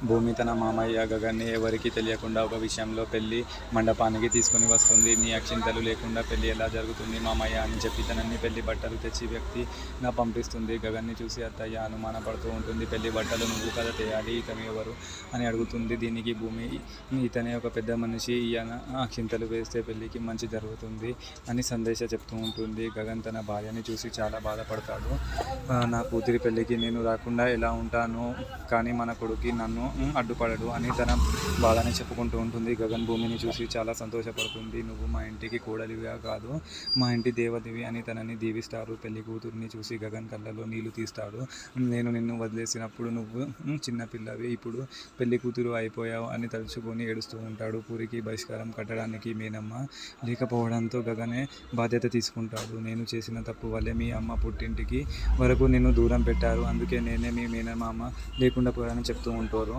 భూమి తన మామయ్య గగన్ని ఎవరికీ తెలియకుండా ఒక విషయంలో పెళ్లి మండపానికి తీసుకుని వస్తుంది. నీ అక్షింతలు లేకుండా పెళ్లి ఎలా జరుగుతుంది మామయ్య అని చెప్పి తనని పెళ్లి బట్టలు తెచ్చి వ్యక్తిగా పంపిస్తుంది. గగన్ని చూసి అత్తయ్య అనుమానపడుతూ ఉంటుంది. పెళ్లి బట్టలు నువ్వు కదా తేయాలి, ఇతను ఎవరు అని అడుగుతుంది. దీనికి భూమి ఇతనే ఒక పెద్ద మనిషి, ఈయన అక్షింతలు వేస్తే పెళ్లికి మంచి జరుగుతుంది అని సందేశ చెప్తూ ఉంటుంది. గగన్ తన భార్యని చూసి చాలా బాధపడతాడు. నా కూతురి పెళ్లికి నేను రాకుండా ఎలా ఉంటాను, కానీ మన కొడుకు నన్ను అడ్డుపడడు అని తన బాధని చెప్పుకుంటూ ఉంటుంది. గగన్ భూమిని చూసి చాలా సంతోషపడుతుంది. నువ్వు మా ఇంటికి కోడలివిగా కాదు, మా ఇంటి దేవతవి అని తనని దీవిస్తారు. పెళ్లి కూతురిని చూసి గగన్ కళ్ళలో నీళ్లు తీస్తాడు. నేను నిన్ను వదిలేసినప్పుడు నువ్వు చిన్నపిల్లవి, ఇప్పుడు పెళ్లి కూతురు అయిపోయావు అని తలుచుకొని ఏడుస్తూ ఉంటాడు. పూరికి బహిష్కారం కట్టడానికి మేనమ్మ లేకపోవడంతో గగనే బాధ్యత తీసుకుంటాడు. నేను చేసిన తప్పు వల్లే మీ అమ్మ పుట్టింటికి వరకు నిన్ను దూరం పెట్టారు, అందుకే నేనే మీ మేనమామ లేకుండా పోయానని చెప్తూ ఉంటారు.